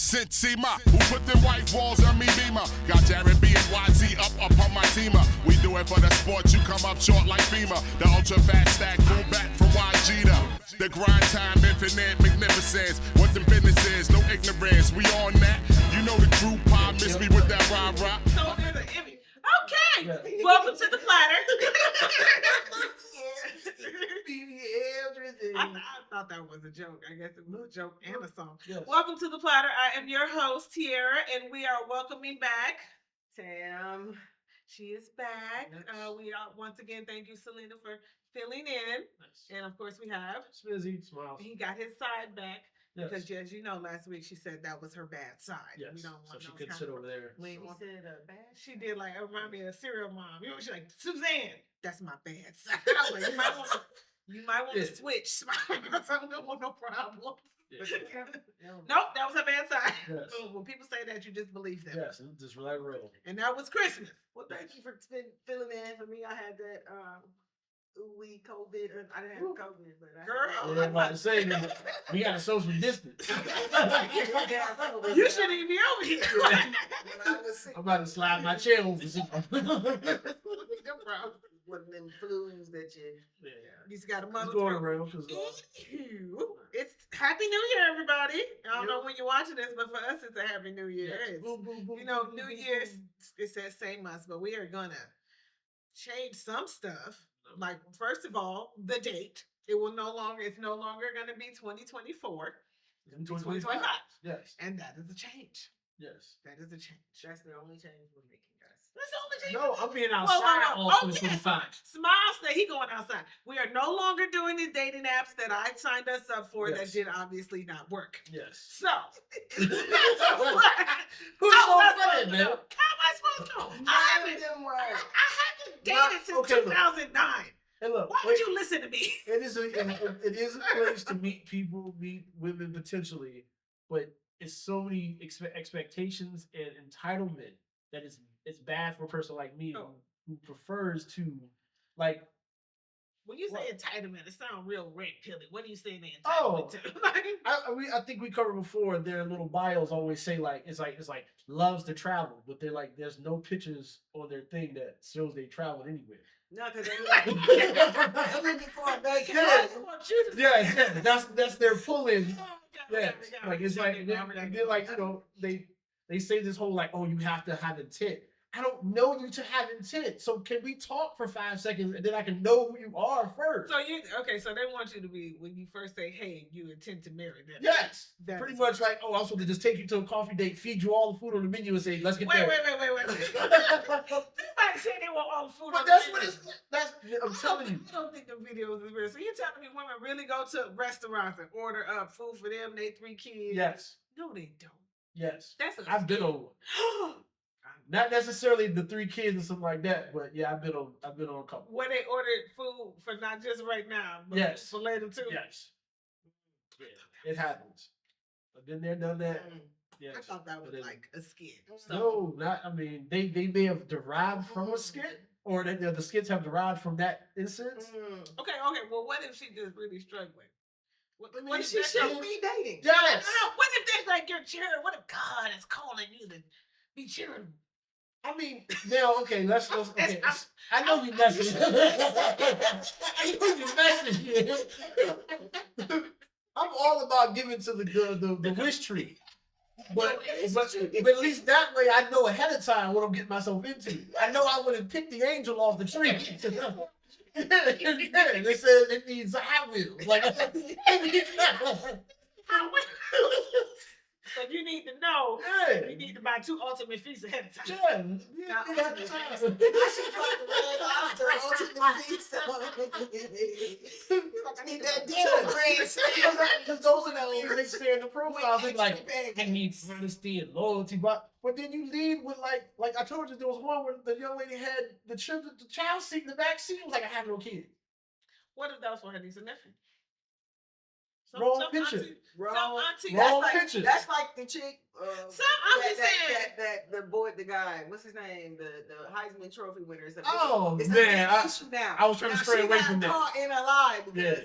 Sima, who put them white walls on me beamer? Got Jared B and YZ up on my teamer. We do it for the sport, you come up short like FEMA. The ultra fast stack, boom back from YG to the grind time, infinite magnificence. What the business is, no ignorance. We on that. You know the crew pie, miss me with that rah-rah. Okay, welcome to the Platter. I thought that was a joke. I guess it was a joke and a song. Yes. Welcome to the Platter. I am your host, Tiara, and we are welcoming back Tam. She is back. Yes. We are once again. Thank you, Selena, for filling in. Nice. And of course, we have Smizzy Smiles. He got his side back. Yes. Because as you know, last week she said that was her bad side. Yes. We don't want so she could sit over there. She said bad. She did like remind me of a serial mom. You know, she's like, Suzanne, that's my bad side. I was like, you might want to switch. I don't want no problem. Yeah. Nope, that was her bad side. Yes. So when people say that, you just believe them. Yes, just let it roll. And that was Christmas. Well, thank you for filling in for me. I had that COVID. I didn't have COVID, but girl, I'm about to say we got a social distance. You shouldn't even be over here. I'm about to slide my chair over. One of them flus that you just got a mother going around. It's Happy New Year, everybody. I don't know when you're watching this, but for us, it's a Happy New Year. Yes. You know, New Year's, it says same months, but we are going to change some stuff. Like, first of all, the date. It's no longer going to be 2024. It's 2025. Yes. And that is a change. Yes. That is a change. That's the only change we're making, guys. That's the only change. No, I'm being outside all 2025. Smile said he going outside. We are no longer doing the dating apps that I signed us up for that did obviously not work. Yes. So. Who's so funny, man? How am I supposed to know? I haven't dated since 2009. Hey, look, why would you listen to me? It is a place to meet people, meet women potentially, but it's so many expectations and entitlement that it's bad for a person like me who prefers to like. When you say entitlement, it sounds real red pilly. What are you saying the entitlement to? I think we covered before. Their little bios always say it's like loves to travel, but they're like there's no pictures on their thing that shows they traveled anywhere. No, because they looking for a vacation. Yeah, that's their pull-in. Yeah, like it's like they're like they say this whole like you have to have intent. I don't know you to have intent, so can we talk for 5 seconds and then I can know who you are first? So so they want you to be when you first say, "Hey, you intend to marry them." Yes, pretty much like I'm supposed to just take you to a coffee date, feed you all the food on the menu, and say, "Let's get there." Wait. Somebody said they want all the food. But that's what I'm telling you. I don't think the videos is real. So you're telling me women really go to restaurants and order up food for them, they 3 kids? Yes. No, they don't. Yes. I've been on one. Not necessarily the 3 kids or something like that, but yeah, I've been on a couple. Where they ordered food for not just right now, but for later too. Yes. Yeah, it happens. I've been there, done that. Yes. I thought that was like a skit. No, not. I mean, they may have derived from a skit, or the skits have derived from that instance. Okay. Well, what if she just really struggling? What if she shouldn't be dating? Yes. No, what if that's like your cheering? What if God is calling you to be cheering? I mean, now, okay, let's okay. I know you messing. I know you messing. I'm all about giving to the wish tree. But at least that way I know ahead of time what I'm getting myself into. I know I wouldn't pick the angel off the tree. They said it needs Hot Wheels. Like, so you need to know. You need to buy 2 ultimate feasts ahead of time. Yeah. I should try the red lobster ultimate feast. I need that deal, Chris. Because those are the things they say in the profile. They're like, I need honesty and loyalty. But then you lead with like I told you, there was one where the young lady had the child seat in the back seat. It was like I have no kid. What if that was for her niece and nephew? Wrong picture. Wrong picture. That's like the chick I'm just saying that the guy, what's his name, the Heisman Trophy winner. It's Oh it's man, now. I was trying to stray away from that. Caught in a lie. Yeah.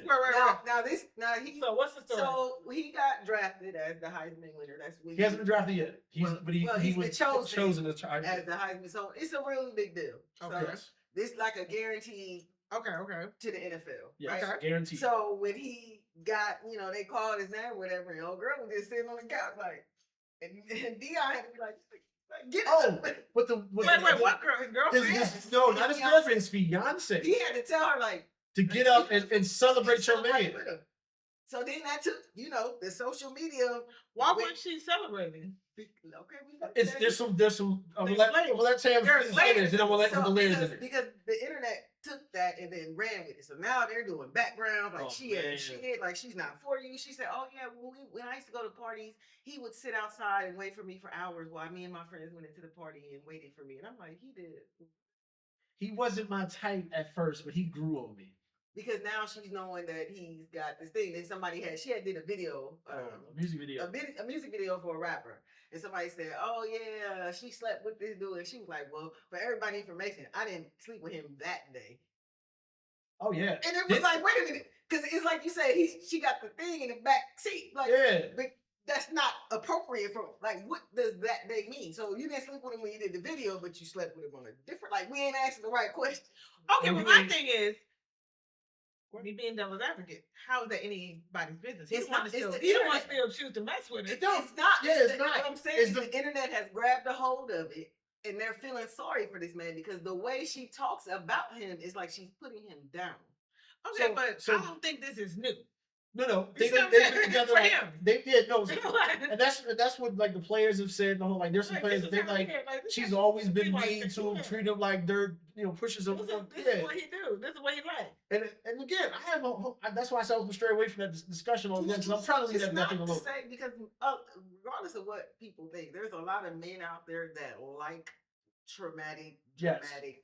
Now he. So what's the story? So he got drafted as the Heisman winner. That's what he hasn't been drafted yet. He's been chosen as the Heisman. So it's a really big deal. Okay. So this like a guarantee. Okay. To the NFL. Yes, right? guaranteed. So when he got, they called his name, whatever, and old girl was just sitting on the couch like, and Dion had to be like get up. But wait, what girl? His girlfriend? No, not his girlfriend. His fiance. He had to tell her like to get up and celebrate your man. So then that took, the social media. Why wasn't she celebrating? Okay, there's some. We'll let Tam finish, and then we'll let the layers in it. Because the internet took that and then ran with it. So now they're doing background like she did, like she's not for you. She said, "Oh yeah, when I used to go to parties, he would sit outside and wait for me for hours while me and my friends went into the party and waited for me." And I'm like, he did. He wasn't my type at first, but he grew on me. Because now she's knowing that he's got this thing. Then she had did a video, a music video, a music video for a rapper, and somebody said, "Oh yeah, she slept with this dude," and she was like, "Well, for everybody's information, I didn't sleep with him that day." Oh yeah, and it was like, wait a minute, because it's like you said, she got the thing in the back seat, like but that's not appropriate for like what does that day mean? So you didn't sleep with him when you did the video, but you slept with him on a different. Like we ain't asking the right question. Okay, but my thing is. Me being devil's advocate, how is that anybody's business? He don't want to still choose to mess with it. It's not. It's not. What I'm saying is the internet has grabbed a hold of it, and they're feeling sorry for this man because the way she talks about him is like she's putting him down. Okay, but I don't think this is new. No, they've been together. For him. And that's what like the players have said. The whole like there's some players that they like. She's always been mean to him, treat him like dirt. Pushes him. This is what he do. This is what he like. And again, that's why I said I was stray away from that discussion on that because I'm trying to leave that thing alone. Because regardless of what people think, there's a lot of men out there that like dramatic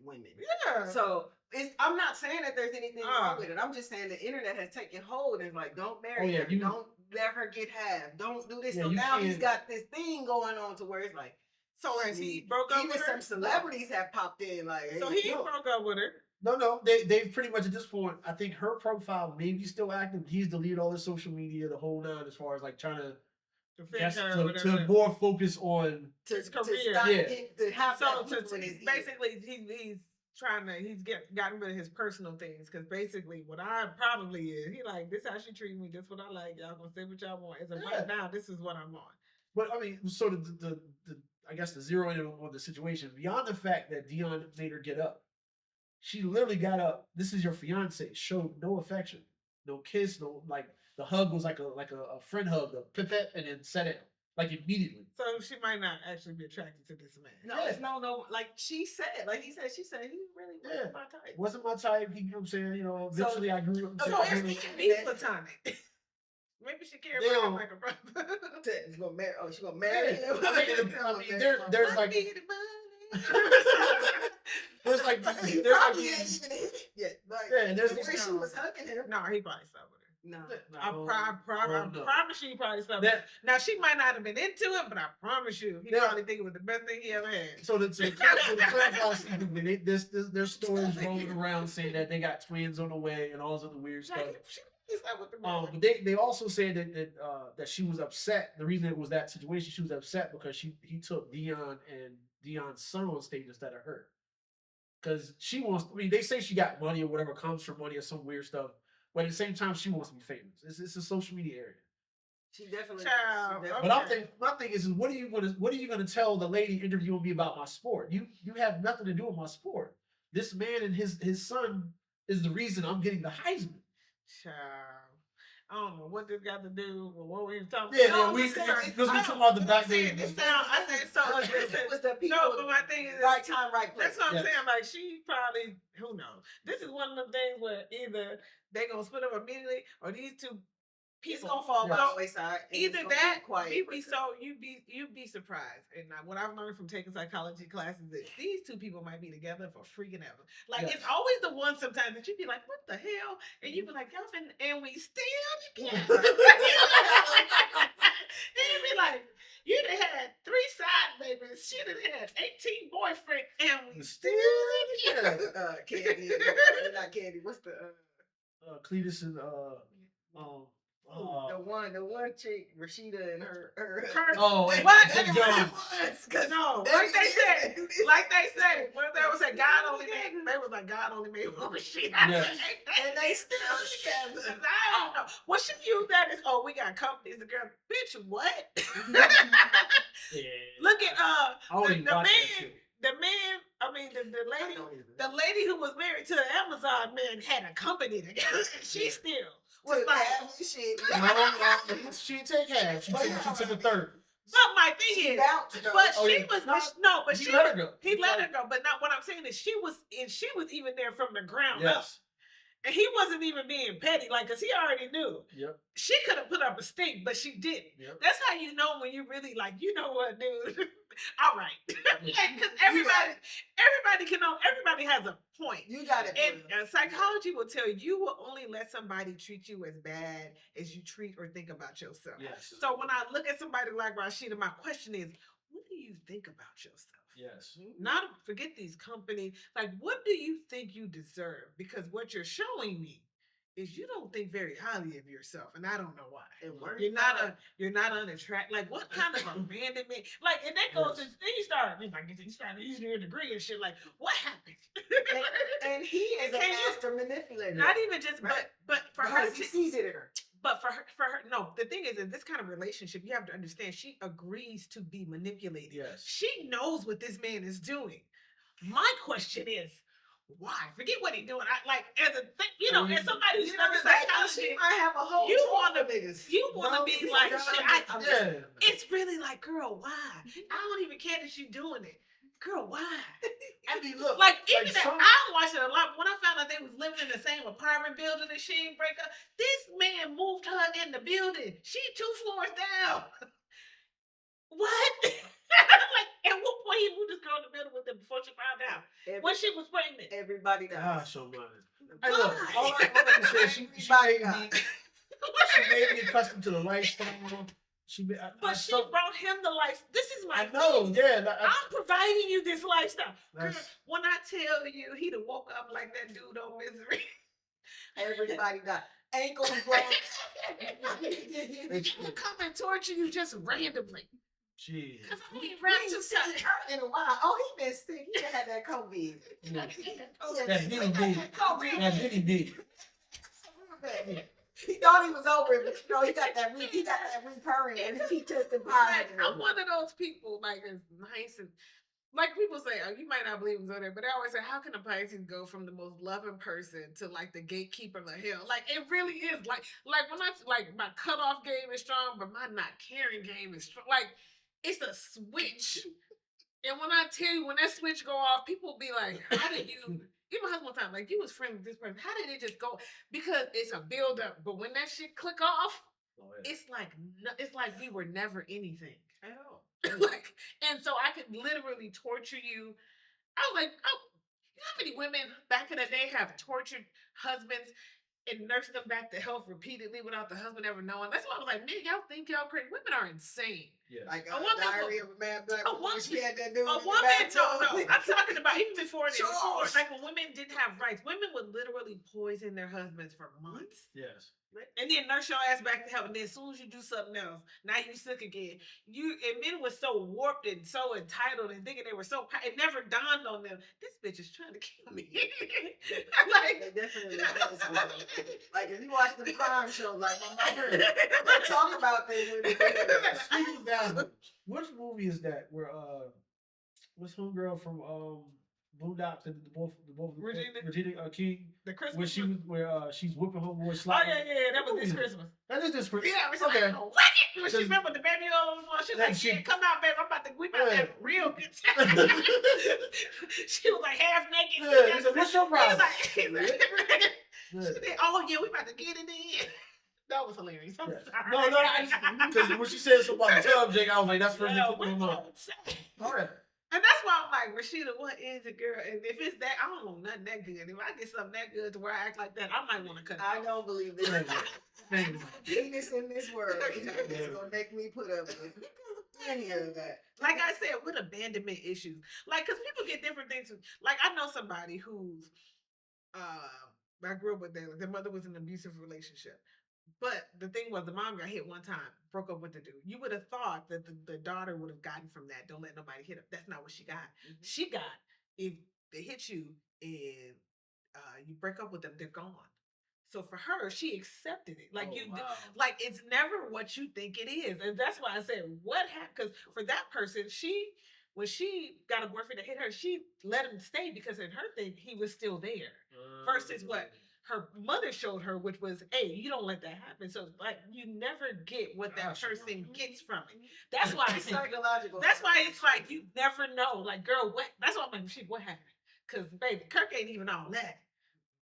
women. Yeah. So I'm not saying that there's anything wrong with it. I'm just saying the internet has taken hold and like, don't marry her. Don't let her get half. Don't do this. So now he's got this thing going on to where it's like, so has he broke up with her? Even some celebrities have popped in like, hey, so he broke up with her. No, they've pretty much at this point, I think her profile may be still active. He's deleted all his social media, the whole nine, as far as like trying to more focus on his career. Basically, he's trying to gotten rid of his personal things because basically what I probably is he like this how she treat me, this what I like, y'all gonna say what y'all want. As of right now, this is what I'm on. But I mean, so the I guess the zero in on the situation beyond the fact that Dion made her get up, she literally got up. This is your fiance. Showed no affection, no kiss, no like. The hug was like a friend hug, a pipette, and then set it like immediately. So she might not actually be attracted to this man. No. Like she said, he really wasn't my type. Wasn't my type. You know what I'm saying? Eventually I grew up. So it's platonic. Maybe she cared about him like a brother. She's gonna marry. Oh, she's gonna marry him. I mean, there's like. There's like there's the way she was hugging him. No, he probably slept with her. No. I promise you he probably slept with her. Now she might not have been into it, but I promise you he probably think it was the best thing he ever had. So there's stories rolling around saying that they got twins on the way and all this other weird stuff. But they also said that she was upset. The reason it was that situation, she was upset because he took Dion and Dion's son on stage instead of her. Because she wants, they say she got money or whatever, comes from money or some weird stuff. But at the same time, she wants to be famous. It's a social media area. She definitely. But my thing is, what are you gonna tell the lady interviewing me about my sport? You have nothing to do with my sport. This man and his son is the reason I'm getting the Heisman. Child. I don't know what this got to do with what we were talking about. Because we talking about the back day. I said so aggressive. It was the people. No, but my thing is right time, right place. That's what I'm saying. Like she probably, who knows? This is one of the things where either they gonna split up immediately, or these two people it's gonna fall by the wayside. Either that, you'd be surprised. And what I've learned from taking psychology classes is these two people might be together for freaking ever. Like it's always the one sometimes that you be like, what the hell? And you be like, y'all been, and we still together. And you be like, you done had is she done had 18 boyfriends and we still together. Candy, not Candy. What's the Cletus and the one chick, Rashida and her oh, what? No, like they said, what they was saying, God only made. They was like God only made one Rashida, yes. and they still together. I don't know. Well, she used that as we got companies. The girl, bitch, what? Yeah. Look at I don't even watch that shit. the man. I mean, the lady who was married to the Amazon man had a company together. She still was like, shit. No, she didn't take half. She took a third. but my thing is, but she let her go. He let her go. But not what I'm saying is she was even there from the ground up. And he wasn't even being petty, like, because he already knew. Yep. She could have put up a stink, but she didn't. Yep. That's how you know when you really, like, you know what, dude? All right. Because everybody has a point. You got it. And psychology will tell you will only let somebody treat you as bad as you treat or think about yourself. Yes. So when I look at somebody like Rashida, my question is, what do you think about yourself? Yes. Not forget these companies. Like, what do you think you deserve? Because what you're showing me is you don't think very highly of yourself, and I don't know why. You're not unattractive. Like, what kind of abandonment? Like, and that goes and then you start using your degree and shit. Like, what happened? and he is a master manipulator. Not even just, but for her, he sees it in her. But for her, no. The thing is, in this kind of relationship, you have to understand she agrees to be manipulated. Yes. She knows what this man is doing. My question is, why? Forget what he's doing. As somebody who's studying psychology, she might have a whole. You want to be like, shit. It's really like, girl, why? I don't even care that she's doing it. Girl, why? I mean, look. I watched it a lot. When I found out they was living in the same apartment building and she didn't break up, this man moved her in the building. She 2 floors down. What? At what point he moved this girl in the building with him before she found out? When she was pregnant. Everybody died. So much. Hey, look, all I can say is she may be accustomed to the lifestyle. She brought him the life. This is my thing. Yeah. I'm providing you this lifestyle. Girl, when I tell you he'd have woke up like that dude on Misery. Everybody got ankles broke. He'll come and torture you just randomly. Jeez. Because I mean, rap to something in a while. Oh, he been sick. He had that COVID. That Diddy did. He thought he was over it, but he got that recurring and he tested positive. I'm one of those people, like, as nice and like people say, you might not believe it's on there, but I always say, how can a Pisces go from the most loving person to like the gatekeeper of hell? Like, it really is like when my cutoff game is strong, but my not caring game is strong. Like, it's a switch. And when I tell you, when that switch go off, people be like, how did you? Even my husband one time, like, you was friends with this person. How did it just go? Because it's a build up. But when that shit click off, it's like we were never anything at all. And so I could literally torture you. I was like, oh, you know how many women back in the day have tortured husbands and nursed them back to health repeatedly without the husband ever knowing? That's why I was like, man, y'all think y'all crazy? Women are insane. Yes. Like a Diary of a Mad Black Woman. She had that dude. A woman, no. I'm talking about even before this. Like when women didn't have rights, women would literally poison their husbands for months. Yes. And then nurse your ass back to health. And then as soon as you do something else, now you sick again. And men were so warped and so entitled and thinking they were so. It never dawned on them. This bitch is trying to kill me. They definitely is. Like if you watch the crime show, like my mother, they talk about things when they Speaking of that, which movie is that? Where what's homegirl from Boondocks and the both Regina King? The Christmas. She's whipping homeboy Oh slap. yeah, that was this Christmas. That is this Christmas. Yeah, it's okay. Like, whack it. When she remember the baby all over the floor, she was like, come out, baby, I'm about to whip out that real good time. She was like half naked. Yeah, he said, what's your problem? She said, oh yeah, we about to get it in. That was hilarious. I'm sorry. No, because when she said something about the tub, Jake, I was like, that's first thing put in my mind. All right. And that's why I'm like, Rashida, what is it, girl? And if it's that, I don't want nothing that good. If I get something that good to where I act like that, I might want to cut it I off. don't believe this. Penis in this world is gonna make me put up with any of that. Like I said, with abandonment issues, like because people get different things. Like I know somebody who's, I grew up with their mother was in an abusive relationship. But the thing was, the mom got hit one time, broke up with the dude. You would have thought that the daughter would have gotten from that. Don't let nobody hit her. That's not what she got. Mm-hmm. She got, if they hit you and you break up with them, they're gone. So for her, she accepted it. Like like it's never what you think it is, and that's why I said what happened. Because for that person, when she got a boyfriend that hit her, she let him stay because in her thing he was still there. Versus what her mother showed her, which was, hey, you don't let that happen. So like you never get what that person gets from it. That's why it's psychological. That's why it's like you never know. Like, girl, what? That's why I'm like, shit, what happened? Because baby, Kirk ain't even all that,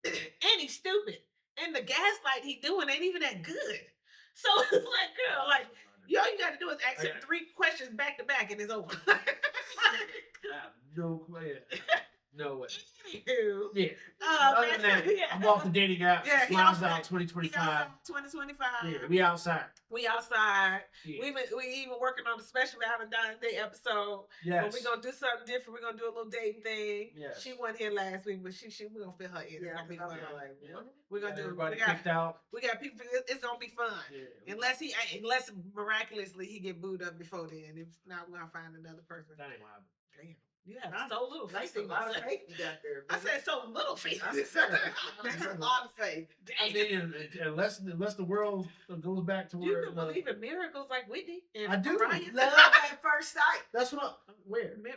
and he's stupid, and the gaslight he doing ain't even that good. So it's like, girl, like all you got to do is ask him 3 questions back to back, and it's over. No way. No way. Anywho, yeah. Other than that, I'm off the dating apps. Yeah, Smiles out 2025. 2025. Yeah, we outside. We outside. Yeah. We even working on a special Valentine's Day episode. Yes. But we're gonna do something different. We're gonna do a little dating thing. Yes. She wasn't here last week, but we're gonna fill her in. Yeah, it's gonna be fun. like, we're gonna do everybody kicked out. We got people. It's gonna be fun. Yeah. Unless miraculously he get booed up before then. If not, we're gonna find another person. That ain't what happened. Damn. You have so little faith. That's a lot of faith you got there. I said so little faith. That's a lot of faith. I mean, unless the world goes back to where you can believe in miracles like Whitney. And I do. Mariah. Love at first sight. That's what I'm. Where? Okay.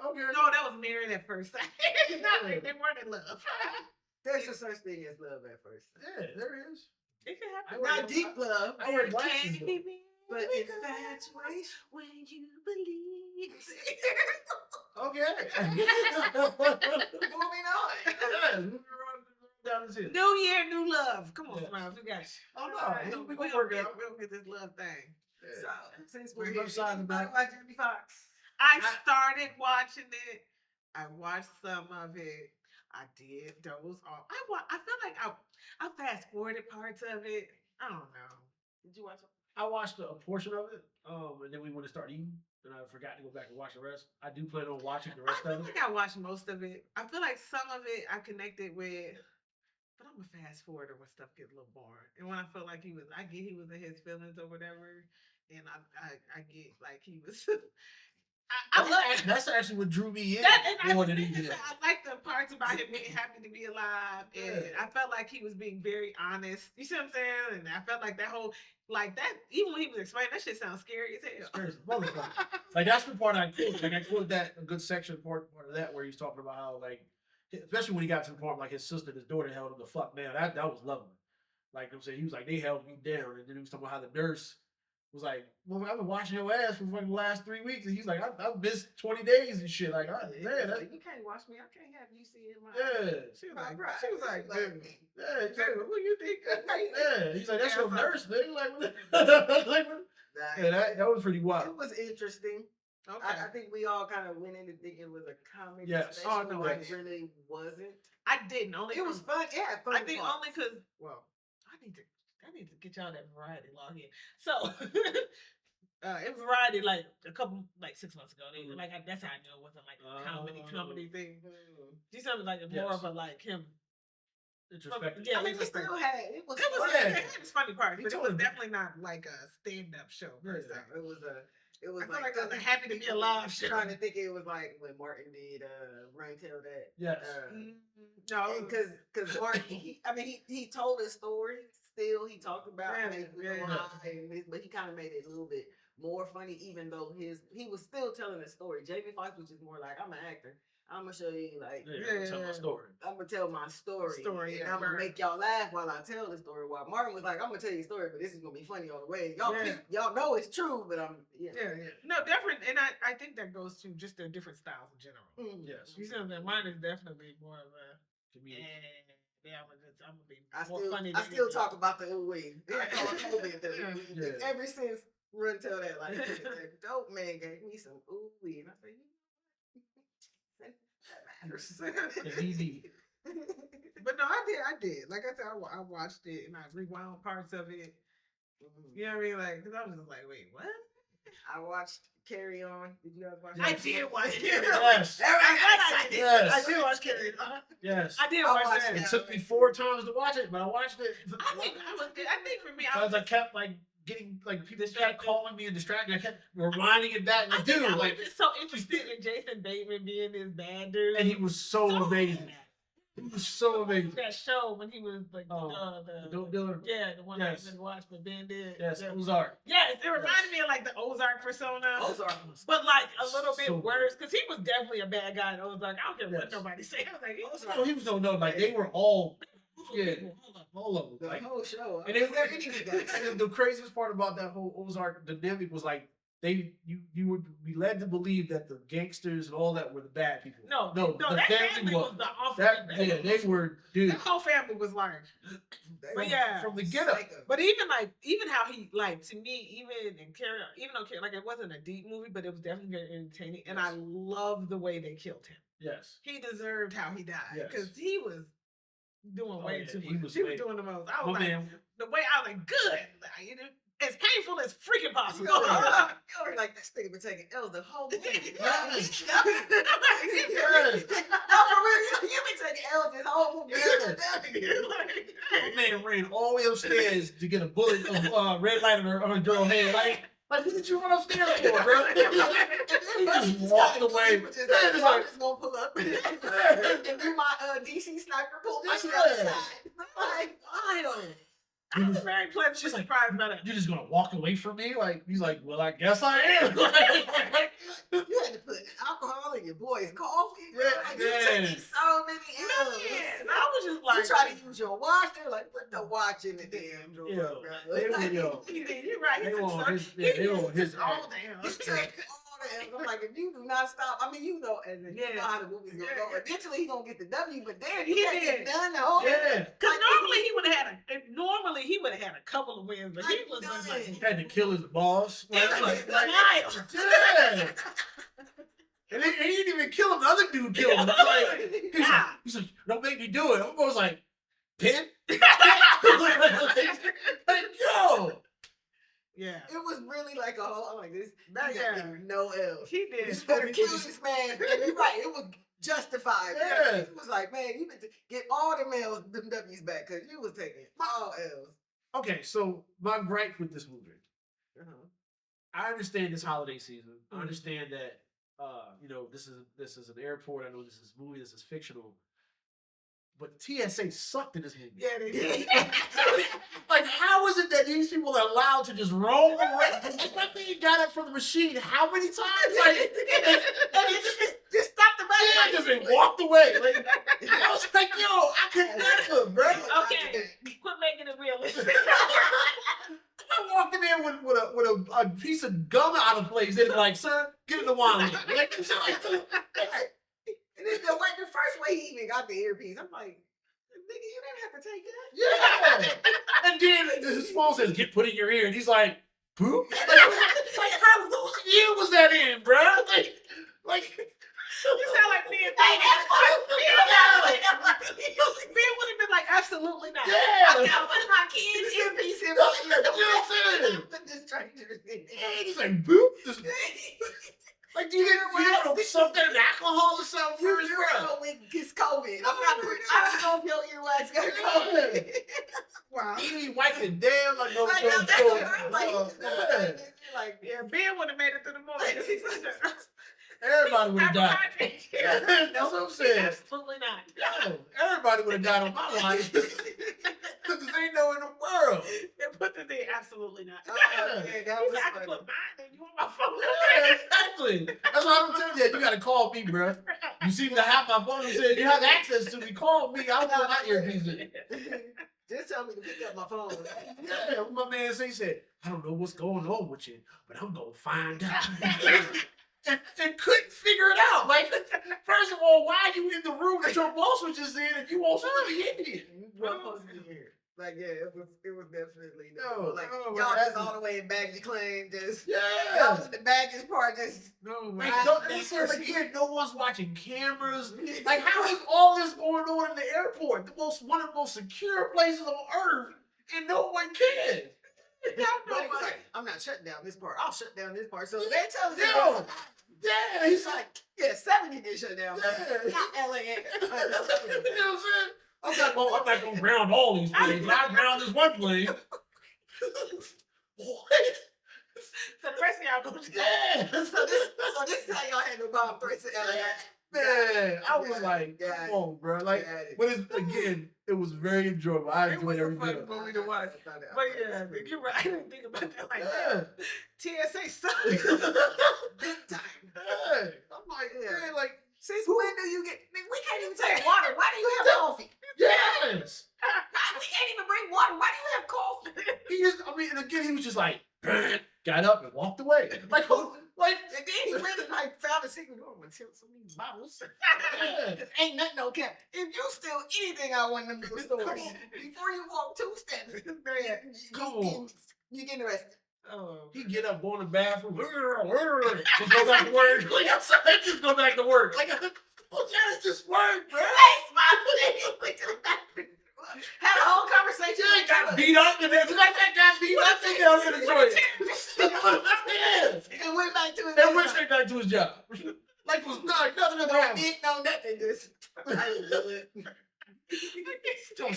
No, that was married at first sight. They weren't in love. There's a such thing as love at first sight. Yeah, there is. It can happen. Not deep love. I wear glasses. But infatuation when you believe. Okay. Moving on. Down the New year, new love. Come on, Smiles. We got you. Oh no, we gonna work it out. We're gonna get this love thing. Yeah. So, since We're we're both here, sides about Jamie Foxx. I started watching it. I watched some of it. I did doze off. I feel like I fast forwarded parts of it. I don't know. Did you watch it? I watched a portion of it, and then we went to start eating, and I forgot to go back and watch the rest. I do plan on watching the rest of it. I feel like I watched most of it. I feel like some of it I connected with, but I'm a fast forwarder when stuff gets a little boring. And when I felt like he was in his feelings or whatever, and I get like he was. That's actually what drew me in. I like the parts about him being happy to be alive, and I felt like he was being very honest. You see what I'm saying? And I felt like that whole even when he was explaining that shit sounds scary as hell. Like that's the part I quoted. Like I quoted that a good section part of that where he's talking about how especially when he got to the part like his sister and his daughter held him the fuck down. That was lovely. Like I'm saying, he was like they held me down, and then he was talking about how the nurse was like, well, I've been watching your ass for fucking the last 3 weeks. And he's like, I've missed 20 days and shit. Like, you can't watch me. I can't have you see in my She was like, yeah, who you think? Yeah. He's like, that's your nurse, nigga. Like, that was pretty wild. It was interesting. Okay. I think we all kind of went into thinking it was a comedy. Yes. Special, oh, no, it really wasn't. I didn't. Only it was fun. Yeah, fun. I think only because, well, I need to get y'all that variety log in. So it variety like a couple 6 months ago. They, like that's how I knew it wasn't like a comedy thing. He sounded like more of a like him. Introspective. Yeah, I mean, it still had it was his funny parts, but it was definitely not like a stand-up show. It was like a happy to be alive show. Trying to think it was like when Martin did Run Tell That. Yes. No, because Martin, he told his story. Still, he talked about but he kind of made it a little bit more funny, even though he was still telling a story. Jamie Foxx was just more like, I'm an actor. I'm gonna show you tell my story. I'm gonna tell my story, and I'm gonna make y'all laugh while I tell the story. While Martin was like, I'm gonna tell you a story, but this is gonna be funny all the way. Y'all know it's true, but no, different, and I think that goes to just their different styles in general. Yes, you see what I'm saying? Mine is definitely more of a comedian. I'm gonna be more funny. I still talk about the way. Ever since run tell that like that dope man gave me some ooh wee, and I said, that matters. It's easy. But no, I did. Like I said, I watched it and I rewound parts of it. You know what I mean? Like, because I was just like, wait, what? I watched Carry On. Did you guys watch? I did watch Carry On. Yes. Yes. I did watch Carry On. Yes. I did I watch watched that. It took me 4 times to watch it, but I watched it. I think for me, Because I kept like getting like people kept calling me and distracting. I kept rewinding it back. Like, dude, I was like, just so interested in Jason Bateman being this bad dude. and he was so amazing. He was so amazing. That show when he was like The Dope Dealer. yeah, the one Yes. I didn't watch, but Ben did. Yes, The- Ozark. Yes, it reminded me of like the Ozark persona. Ozark. But like a little bit So worse, because he was definitely a bad guy in Ozark. I don't care what Yes. nobody say. I was like, No, he was no, like they were all, yeah, all of them. The Like, whole show. and Was there any good guys? and the craziest part about that whole Ozark dynamic was like you would be led to believe that the gangsters and all that were the bad people. no, the that family was the awful. yeah, they were, dude. The whole family was like, but yeah. From the get up. But even how he like to me, even though like it wasn't a deep movie, but it was definitely very entertaining, and I love the way they killed him. Yes. He deserved how he died Yes. because he was doing way too much. He was doing the most. I was My like, man, the way I was like, good, like, you know, as painful as freaking possible. You're like this nigga been taking L's the whole movie. Yes. No, for real, you been taking L's this whole movie. my man ran all the way upstairs to get a bullet of red light on her girl head. Like what did you run upstairs for, bro? He just walked away. I'm just gonna pull up and do my DC sniper pull my Yes, outside. yeah. Like, wild. I was very pleasantly She's like, surprised by that. You're just gonna walk away from me? Like he's like, well, I guess I am. You had to put alcohol in your boy's coffee. Bro. Like, you taking so many L's. Man, I was just like, You try to use your watch, they're like, put the watch in the damn drawer, Yo, bro. they were, Like, yo. you're right. They want his all ass. damn. he took all the L's. I'm like, if you do not stop, I mean, you know, as in, you know how the movie's gonna go. Eventually, he's gonna get the W, but then you can't get done the whole Yeah. Because normally he would have had a couple of wins, but he was just like, He had to kill his boss. it was Like, wild. yeah. And he didn't even kill him. The other dude killed him. He's like, don't make me do it. I was like, pin? Like, yo. Yeah. It was really like a whole, I'm like, this, That he guy. got no L. He did. You better kill this man. And you're right, it was justified. Yeah. It was like, man, you better get all them L's, them W's back, because you was taking all L's. Okay, so my gripe with this movie. Uh-huh. I understand this holiday season. I Mhm. understand that you know, this is an airport. I know this is a movie, this is fictional. But TSA sucked in this movie. Yeah, they did. Like, how is it that these people are allowed to just roam around? That thing got it from the machine how many times? Like, and it Just stop the yeah, just like, walked away. Like, I was like, yo, I could never, bro. Okay, quit making it realistic. I walked in there with a piece of gum out of place. They'd be like, sir, get in the wine. Like, And then the first way he even got the earpiece, I'm like, nigga, you didn't have to take that. yeah. And then his phone says, put it in your ear. And he's like, poop? Like how whose ear was that in, bro? Like, You sound like me and Ben. Ben would have been like, absolutely not. yeah. I'm not putting my kids' earpiece in my ear. That's what I'm saying. Put the strangers in And he's like, boop. Just, there. like, do you get something in alcohol or something You first, know bro? when it's COVID. I'm not putting, I don't know if your earwax got COVID. Wow. He wiped it down like no. Like, that's what I'm like, Yeah. like, Yeah, Ben would have made it through the movie. Everybody would have died. Hyperhydrate. That's what I'm saying. Absolutely not. Yo, everybody would have died on my watch. Because ain't no in the world. They put the thing, absolutely not. Yeah. that He's was like, I can funny. put mine in. You want my phone? Yeah, exactly. That's what I'm telling you. You gotta call me, bro. You seem to have my phone. You said you have access to me. Call me. I want my earpiece in. Just tell me to pick up my phone. Yeah, what my man said, I don't know what's going on with you, but I'm gonna find out. and couldn't figure it out. Like, first of all, why are you in the room that your boss was just in if you want to be in here? You weren't supposed to be here. Like, yeah, it was definitely No, like no, y'all that's- just all the way in baggage claim, just Yeah. y'all was in the baggage part, just Like, again, no one's watching cameras. Like, how is all this going on in the airport? One of the most secure places on earth, and no one cares. But he was like, I'm not shutting down this part. I'll shut down this part. So they tell us, Yeah, he's like, yeah, 70 get shut down. Yeah. Not LA. you know what I'm saying? I'm not gonna ground all these planes. I ground this one plane. What? So the rest of y'all go to Yeah. So this is how y'all handle bomb threats in LA. Man, I was like, Yeah. come on, bro. Like, Yeah. but again, it was very enjoyable. I It was enjoyed a every fun bit of it. movie to watch. But yeah, you're right. I didn't think about that like Yeah. that. TSA sucks. Big time. Yeah. I'm like, Yeah. man, like, Since when do you get? We can't even take water. Why do you have coffee? yes. We can't even bring water. Why do you have coffee? He just, I mean, and again, he was just like, got up and walked away. Like, who? Like, And then he went and like found a secret room and tilt some of these bottles. yeah. Ain't nothing no cap. If you steal anything out one of them stores, Come on. before you walk 2 steps, Come on. you get arrested. Oh. He get up, go in the bathroom, just go back to work. Like, I'm sorry, just go back to work. Like, what kind of just work, bro? Hey, smile. Went to the bathroom. Had a whole conversation. Yeah, got beat up, and then like that got beat up, and I was in the joint. Yeah. And went back to his And went straight back to his job. Like, was nothing ever No happened. dick, no nothing. Just I didn't do it. Tell me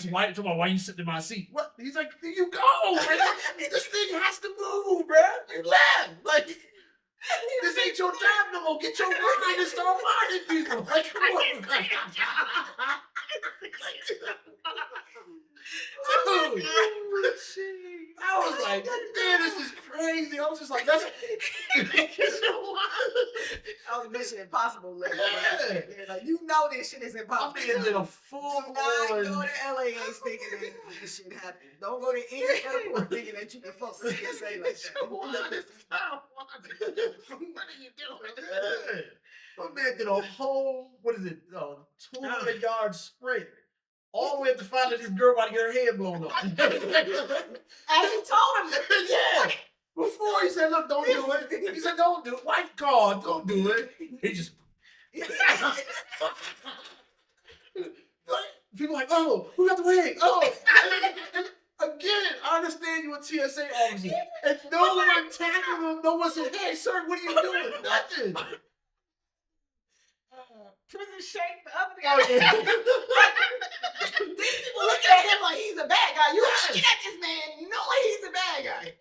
why you sitting in my seat. What? He's like, you go, man. This thing has to move, bro. You left. Like, this ain't your job no more. Get your work in and start minding people. Like, come on, man. Dude. I was like, man, this is crazy. I was just like, that's. I was Mission Impossible level. Yeah. Yeah, like, you know this shit is I'm impossible. being did a full Do not go to on. LAX thinking that this shit happened. Don't go to any airport thinking that you can fuck with TSA like that. What are you doing? My man did a whole, what is it, 200-yard sprint. All the way up to find that this girl about to get her head blown off. And he told him that. Yeah. Before he said, look, don't do it. He said, don't do it. White card, don't do it. He just. People like, oh, who got the wig? Oh. And again, I understand you a TSA officer. And no one tackled him. No one said, hey, sir, what are you doing? Nothing. Prison shake the other Oh, guy. yeah. These people looking at him like he's a bad guy. You looking at this man, you know like he's a bad guy.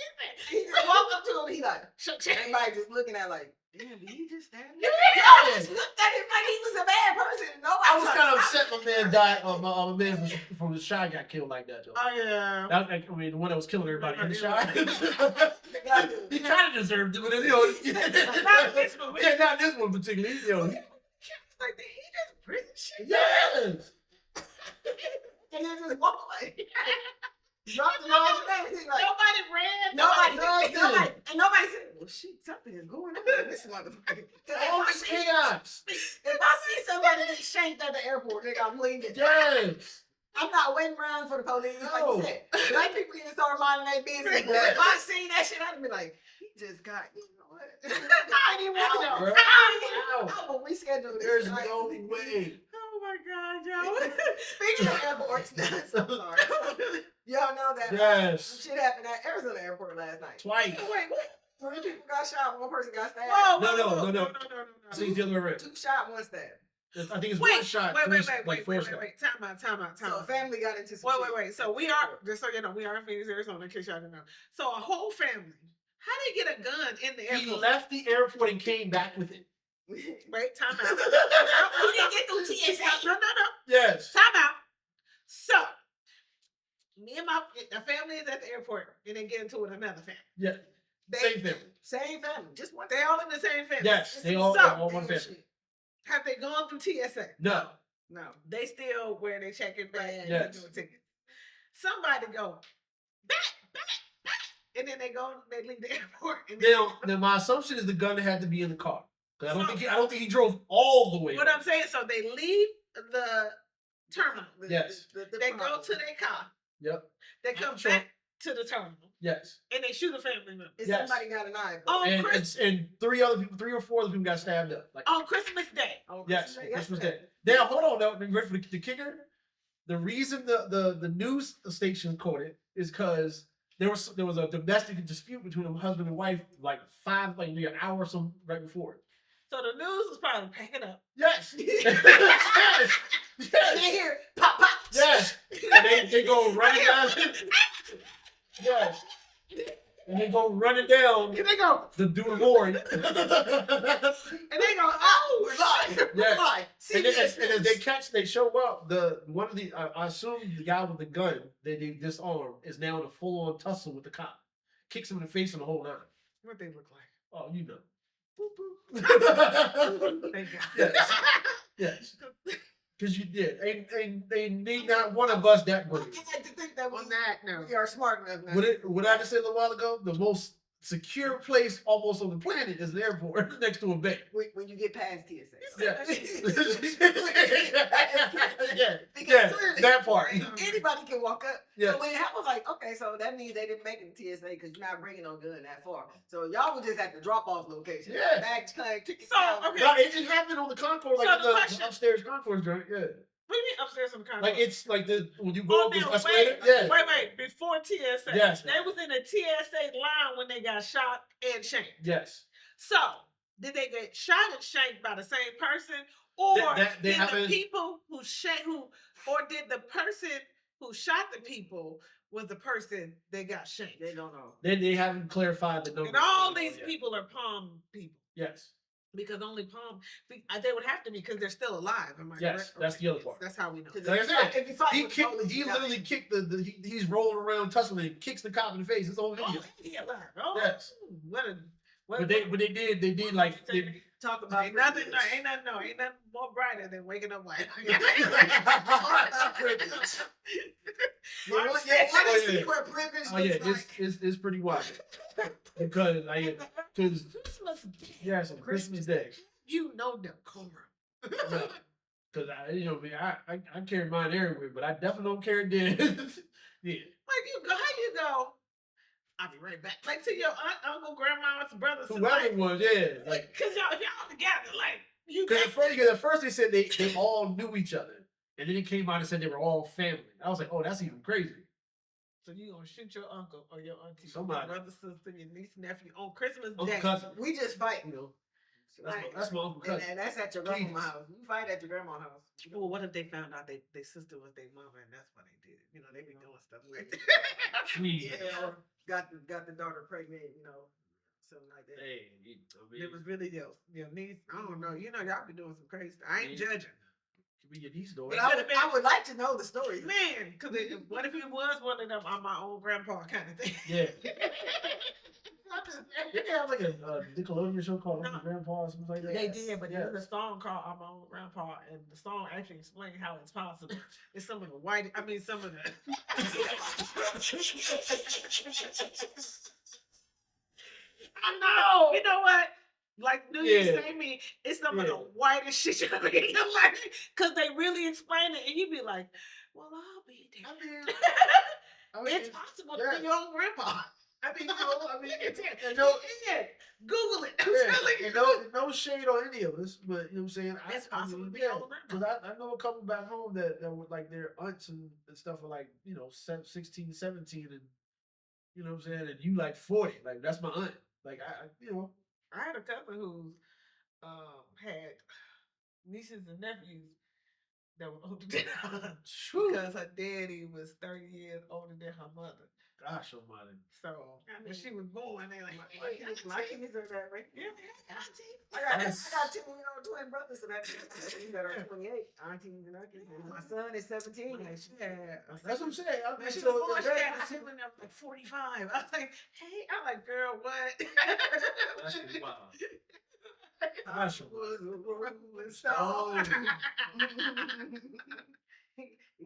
He just walked up to him, he like, everybody just looking at like, damn, did he just stand there? Y'all just looked at him like he was a bad person. Nobody I was kind of touched him. upset my man died. My man from the shot got killed like that, though. Oh yeah. That, I mean, the one that was killing everybody in the shot. The guy just- He kind of deserved it, but you know, Not this movie. yeah, not this one particularly. You know, Like, did he just prison shit? yes. And then just walk away. Dropped the laws and everything. Like, Nobody ran. nobody, and nobody said, well, shit, something is going on with this motherfucker. All this chaos. If I see somebody get shanked at the airport, nigga, I'm leaving. Yes. I'm not waiting around for the police. Like No. you said, black people need to start minding their business. But if I seen that shit, I'd be like, he just got, you know what? I didn't want to Bro. know. I will reschedule this. There's Like, no way. Oh my God, yo. Speaking of airports, I'm sorry. Y'all know that Yes. shit happened at Arizona airport last night. Twice. Wait, what? 3 people got shot, 1 person got stabbed. Whoa, No, no, whoa, no, no. no. I think it's the other way around. 2 shot, 1 stab. I think it's Wait, one shot. wait. 4 shots. Time out. So a family got into some Wait. So we are, just so you know, we are in Phoenix, Arizona, in case y'all didn't know. So a whole family. How they get a gun in the He airport? left the airport and came back with it. shit. Wait, time out. You didn't get through TSA. No. Yes. Time out. So, me and the family is at the airport, and they get into it with another family. Yeah. Same thing. Same family, just one. They all in the same family. Yes. They all one family. Have they gone through TSA? No. No. They still where they checking bags Yes. and doing tickets. Somebody go back, and then they leave the airport. And Now my assumption is the gun had to be in the car. 'Cause I don't think he drove all the way. what I'm saying, so they leave the terminal. Yes. They go to their car. Yep. They come back to the terminal. Yes. And they shoot a family member. And somebody got an eye. And three or four other people got stabbed up. Like on Christmas Day. Yes, Christmas Day. Now hold on though. Ready for the kicker? The reason the news station caught it is because there was a domestic dispute between a husband and wife like maybe an hour or so right before. So the news was probably picking up. Yes. Yes. They hear pop pop. Yes. And they go running down. Yes. And they go running down. And they go the Duramori. And they go, oh, we're live. Yes. We're live. And as they show up, I assume the guy with the gun that they disarmed is now in a full on tussle with the cop. Kicks him in the face and the whole nine. What they look like? Oh, you know. Boop, boop. Thank God. Yes. Yes. Because you did. They need not one of us that brave. I like to think that On that, no. we are smart enough now. What I just said a little while ago, the most secure place almost on the planet is the airport next to a bay. When you get past TSA. Yes. Because Yeah, clearly, that part. anybody can walk up. Yeah. So when it happened, I was like, okay, so that means they didn't make it to TSA because you're not bringing no gun that far. So y'all would just at the drop-off location. Yeah. Bag time, ticket. So, count. okay. No, it just happened on the concourse, like So the question- the upstairs concourse joint. Yeah. What do you mean upstairs in the car? Like it's like when you go up this now, escalator. Yeah. wait. Before TSA. Yes. They was in a TSA line when they got shot and shanked. Yes. So, did they get shot and shanked by the same person? Or They did haven't- the people or did the person who shot the people was the person that got shanked? They don't know. They haven't clarified the number. And all these people are Palm people. Yes. Because only Palm, they would have to be because they're still alive. Am I Yes, correct? that's the other part. That's how we know. Like I said, If you fight he with kicked. police, He you die. literally kicked he's rolling around tussling and kicks the cop in the face. It's on video. Oh, he alive. Oh, Yes. what But they did like they, Talk about ain't nothing more brighter than waking up white. You want to see where privilege oh yeah, looks like. it's pretty wild because Christmas Day. yeah, so Christmas Day. You know decorum. Because I carry mine everywhere, but I definitely don't carry it then. Yeah. Like you go, how you go? I'll be right back. Like to your aunt, uncle, grandma's brothers. Whoever it was, yeah. Like, cause y'all together, like you. because at first they said they all knew each other, and then it came out and said they were all family. I was like, oh, that's even crazy. So you gonna shoot your uncle or your auntie, Somebody. your brother, sister, your niece, nephew on Christmas Uncle Day? cousin. We just fight, you know. That's my uncle cousin. And that's at your grandma's house. You fight at your grandma's house. Well, what if they found out their sister was their mother and that's why they did it? You know, they be doing stuff like that. Yeah. Got the daughter pregnant, you know, something like that. Hey, It was really your niece. I don't know. You know, y'all be doing some crazy stuff. I ain't judging. Could be your niece though. But I would like to know the story. Man, because what if it was one of them I'm my own grandpa kind of thing? Yeah. Didn't they have like a Nickelodeon show called Uncle Grandpa or something like that? They did, but Yes. there's a song called I'm My Own Grandpa, and the song actually explains how it's possible. It's some of the some of the. I know. You know what? Like New Year's Day me, it's some of the whitest shit you ever hear in your life. Because they really explain it, and you be like, well, I'll be there. It's possible to be your own grandpa. Google it. I'm telling you. And no shade on any of us, but you know what I'm saying? It's possible to be your own Because grandpa. I know a couple back home that would like their aunts and stuff are like, 16, 17, and you know what I'm saying? And you like 40. Like, that's my aunt. Like, I had a cousin who had nieces and nephews that were older than her because her daddy was 30 years older than her mother. Gosh almighty. So when she was born, they like, My kids are that right? yeah, I got 2-year-old twin brothers that are 28. Aunties and uncles. And my son is 17. And she had That's what I'm saying. I mean, when she so was born, she it's had a very- sibling that was like 45. I was like, hey, I'm like, girl, what? That's just wild. Gosh almighty. was a rolling stone.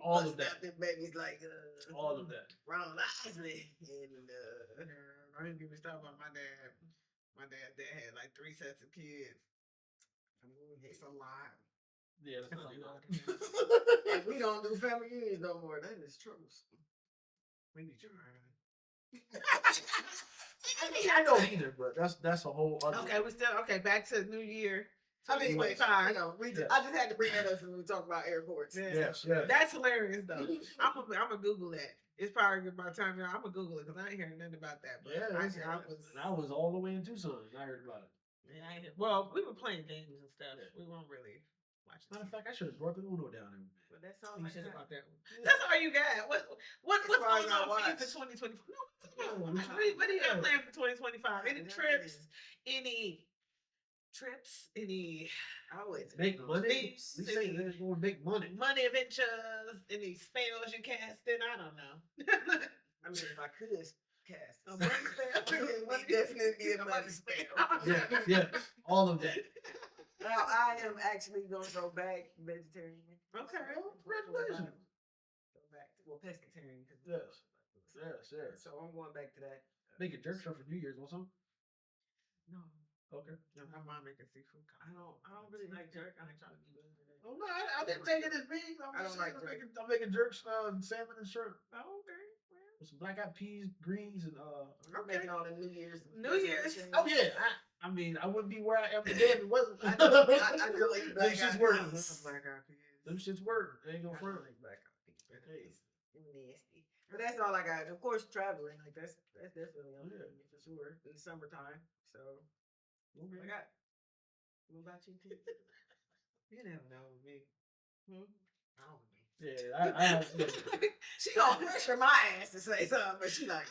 All of that. Them babies like All of that. Ronald Isley and I didn't give me stuff about my dad. My dad had like 3 sets of kids. It's a lot. Yeah, that's It's not a lot. we don't do family reunions no more. That is true. Maybe try. I don't either, but that's a whole other. Okay, we still back to New Year. I mean, wait, 2025. I just had to bring that up when we talk about airports. Yes. That's hilarious though. I'm gonna Google that. It's probably about time now. I'm gonna Google it because I ain't hearing nothing about that. But I was all the way in Tucson. And I heard about it. Yeah, well, we were playing games and stuff. We weren't really watching. Matter of fact, I should have brought the Uno down there. But that's all You I should got. about that one. That's all you got. What's going on for you for 2024? No, what do you got planned for 2025? Any trips? Any trips? Any Always make money. We say they're going to make money. Money adventures? Any spells you casting? I don't know. I mean, if I could cast A money spell. we definitely be a money spell. Yeah, all of that. Now I am actually gonna go back vegetarian. Okay. Congratulations. Go back to pescatarian. Yes. So I'm going back to that. Make a jerk shirt for New Year's or something. No, Okay. No, my mom making seafood. I don't really like jerk. I ain't trying to do it. Oh no, I didn't take it as big. I don't like jerk. I'm making jerks, salmon and shrimp Oh, okay. with some black eyed peas, greens, and I'm making all the New Year's. New Year's. Oh yeah, I mean, I wouldn't be where I am today if it wasn't. I know you Them shits work. Black eyed peas. Them shits work. They ain't gonna front. Hey, nasty. But that's all I got. Of course, traveling like that's definitely on there for sure in the summertime. So what I got. What about you, T? You never know with me. I don't know. Yeah, I have. She gonna pressure my ass to say something, but she like,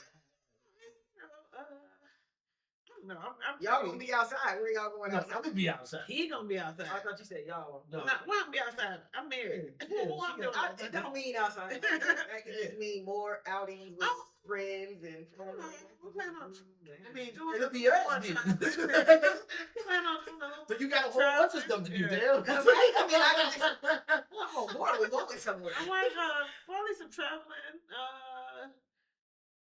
No, I'm y'all gonna be outside. Where y'all going No, outside? I'm gonna be outside. He gonna be outside. I thought you said y'all. No, No, well, I'm be outside. I'm married. Yeah, Well, I'm doing It don't mean outside. That can just mean more outings with friends and. I mean, it'll be us. then. So you got a whole bunch of stuff to do, damn. I'm on board with going somewhere. I want probably some traveling.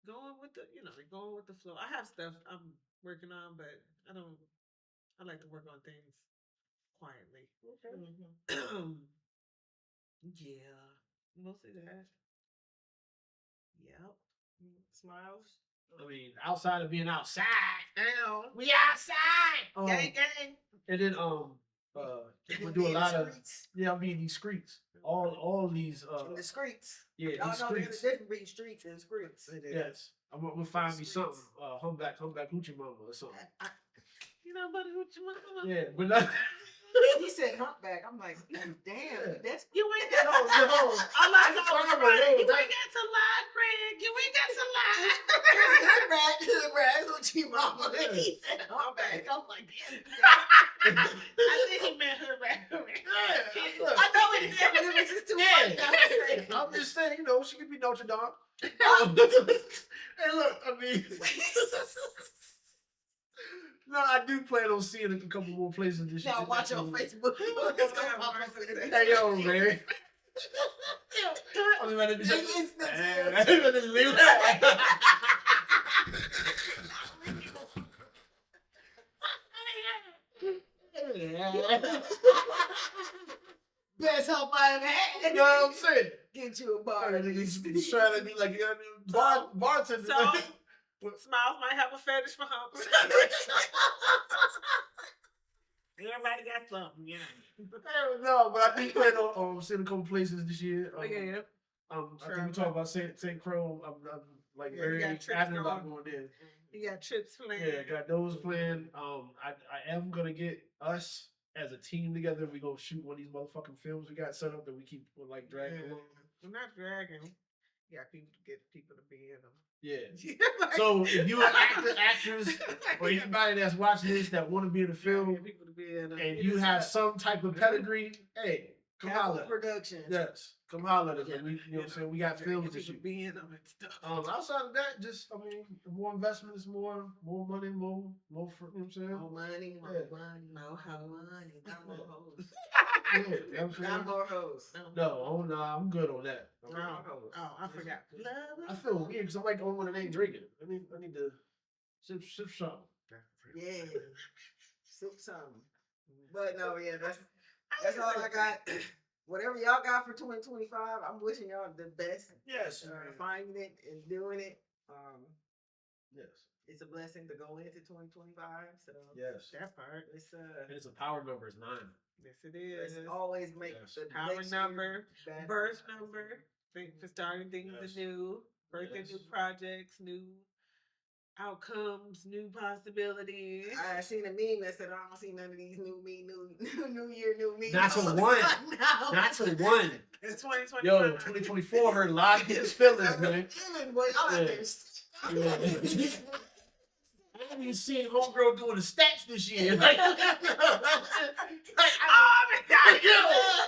Going with the flow. I have stuff I'm working on, but I like to work on things quietly. Yeah, mostly that. Yep. Smiles. I mean, outside of being outside, Ow. we outside. Gang, gang. And then we do a lot of I mean these streets, all these in the streets. yeah these Y'all know there's a streets. difference between streets and streets. Yes, I'm gonna find me something. Humpback hoochie mama or something. You know, buddy, what you want? Yeah, but not. He said humpback. I'm like, damn, that's You ain't No, no. I'm like, I just no, found right. it. You ain't got to lie, Craig. You ain't got to lie. hood hoochie mama. He said humpback. I'm like, damn. I think he meant her right. I know it is, but it was just too much. I'm just saying, she could be Notre Dame. Hey, look, I mean, no, I do plan on seeing a couple more places this year. Now watch on Facebook. Hey, yo, man. I'm ready to leave. Best help I ever had. You know what I'm saying? Get you a bar. He's trying to be like bartender. So, Smiles might have a fetish for humps. Everybody got something, No, but I do plan on seeing a couple places this year. Yeah. I think we talked about St. Croix. I'm like very excited about going there. You got trips planned. Yeah, got those planned. I am gonna get us as a team together. We gonna shoot one of these motherfucking films we got set up that we keep like dragging along. I'm not dragging. You got people to get people to be in them. Yeah. So if you're an actor, actress, or anybody that's watching this that want to be in the film, people to be in them. and you have some type of pedigree, hey, come holler. Production. Yes, come holler at us. We, you know what I'm saying? We got films to shoot. Be in them and stuff. Outside of that, just the more investment is more money, more for, you know what I'm saying? More money, more Yeah. money, more money, not more hoes. Yeah, you know what I'm saying? Not more hoes. No, I'm good on that. I forgot. I feel weird because I'm like the only one that ain't drinking. I need to sip something. Yeah. Sip something. But no, yeah, that's all I got. whatever y'all got for 2025, I'm wishing y'all the best. Yes. Finding it and doing it. Yes. It's a blessing to go into 2025. So yes, that part. it's a power number. It's 9. Yes, it is. Let's always make the power number, better. birth number. Think for starting things anew, birthing new projects, new outcomes, new possibilities. I seen a meme that said, "I don't see none of these new year, new me." Not to one. Not to one. It's 2024. Yo, 2024 hurt a lot of his feelings, man. Feeling, boy, y'all out there. I haven't even seen homegirl doing the stats this year. Like,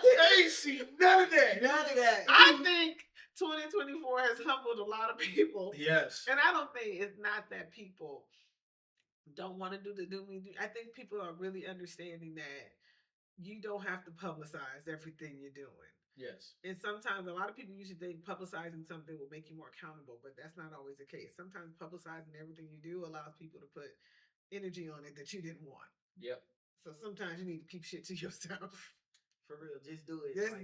I ain't seen none of that. None of that. I think 2024 has humbled a lot of people. Yes. And I don't think it's not that people don't want to do the do me. I think people are really understanding that you don't have to publicize everything you're doing. Yes. And sometimes a lot of people usually think publicizing something will make you more accountable, but that's not always the case. Sometimes publicizing everything you do allows people to put energy on it that you didn't want. Yep. So sometimes you need to keep shit to yourself. For real, just do it. Just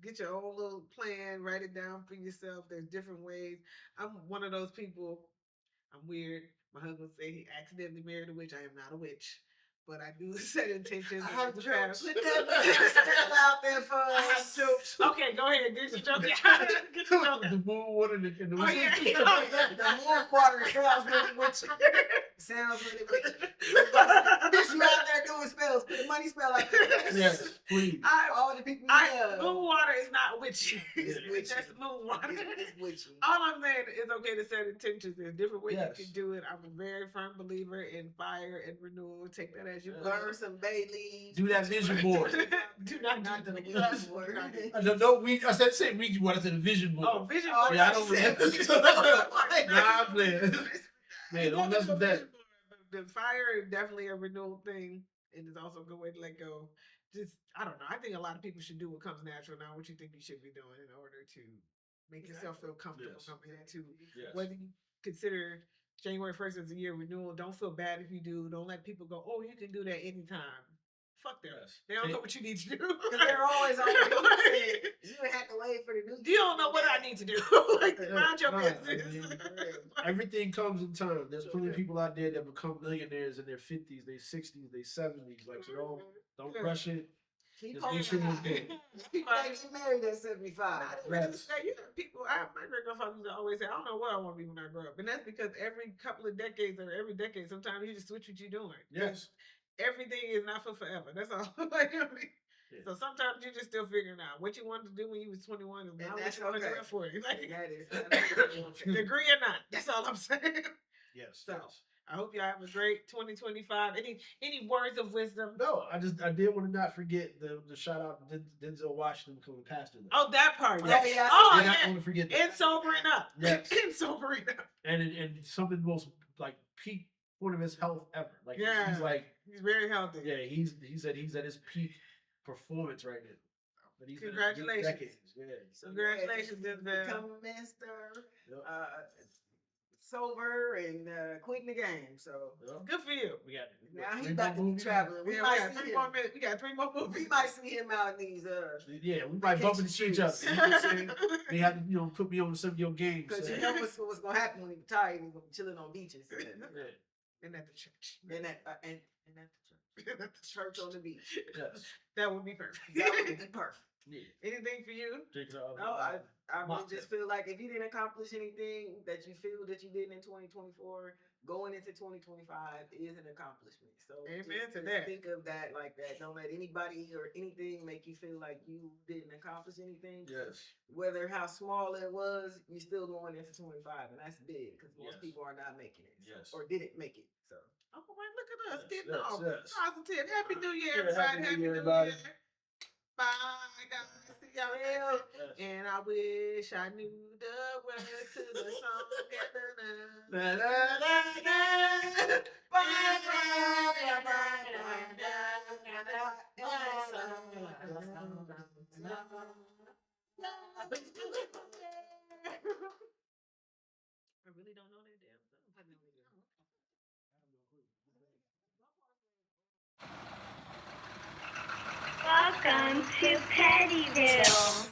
get your own little plan, write it down for yourself. There's different ways. I'm one of those people. I'm weird. My husband said he accidentally married a witch. I am not a witch. But I do set intentions. I have jokes. Put that out there for us. I have jokes. Okay, go ahead. Get your joke out. Get your joke out. The moon water and the Oh, yeah. The more water sounds really witchy. Sounds really witchy. Bitch, you out there doing spells. Put a money spell out there. Yes, please. All the people moon water is not witchy. It's witchy. Just moon water. It's witchy. All I'm saying is okay to set intentions. There's different ways Yes. you can do it. I'm a very firm believer in fire and renewal. Take that as you will. Burn some bay leaves. Do that vision board. Do not Not do the the vision board. I said say Ouija board. I said a vision board. Oh, vision Oh, board. Yeah, I don't remember. Nah, I'm playing. Man, don't mess with that. The fire is definitely a renewal thing. It is also a good way to let go. Just, I don't know. I think a lot of people should do what comes natural now, what you think you should be doing in order to make yourself feel comfortable Yes. coming into Yes. whether you consider January 1st as a year of renewal. Don't feel bad if you do. Don't let people go, oh, you can do that anytime. Fuck them. Yes. They don't know what you need to do. Because they're always on the saying, you don't have to wait for the new. You don't know what I need to do. Like, mind your Nah, business. Everything comes in time. There's plenty of people out there that become millionaires in their 50s, their 60s, their 70s. Like, so don't rush it. Keep Just on make sure that. it's good. People that get married at 75. Yes. You know, people, my great grandfather used to always say, I don't know what I want to be when I grow up. And that's because every couple of decades or every decade, sometimes you just switch what you're doing. Yes. Everything is not for forever. That's all. Like, I mean, Yeah. so sometimes you're just still figuring out what you wanted to do when you was 21 is not what that's you want to okay. do at 40. Like, That is. degree or not. That's all I'm saying. Yes. So, yes. I hope y'all have a great 2025. Any words of wisdom? No, I did want to not forget the shout out to Denzel Washington becoming pastor. Oh, that part. Yeah, Yes. yeah, Oh, Did not yeah. want to forget that. And sobering up. Yes. And sobering up. And some of the most like peak point of his health ever. Like Yeah. he's like He's very healthy. yeah, he said he's at his peak performance right now. But he's been in good Congratulations. decades. Yeah. Congratulations, Denzel. Become a minister, Yep. sober, and quitting the game. So Yep. Good for you. We got now three he's more about to be movies. traveling. We Yeah, might we got see 3 him. more minutes. We got 3 more movies. We might see him out in these Yeah, we might bump into each other. You know what I'm saying? They have to, put me on some of your games. because So. you know what's gonna happen when he retires. He's gonna be chilling on beaches. Yeah. And at the church. And at the church on the beach. Yes. That would be perfect. That would be perfect. Yeah. Anything for you? Drinking No, I really Mocktail. just feel like if you didn't accomplish anything that you feel that you did in 2024, going into 2025 is an accomplishment. So Amen just to that. think of that like that. Don't let anybody or anything make you feel like you didn't accomplish anything. Yes. Whether how small it was, you're still going into 25, and that's big because most Yes. people are not making it. Yes. Or didn't make it. So Oh, man, look at us Yes, getting yes, all yes. positive. Happy New Year, Yeah, everybody. Happy New Year, New everybody. Year. Bye, guys. See y'all later. Yes. And I wish I knew the words to the song. Da, da, da, da. I really don't know that damn song. That's Welcome to Pettyville.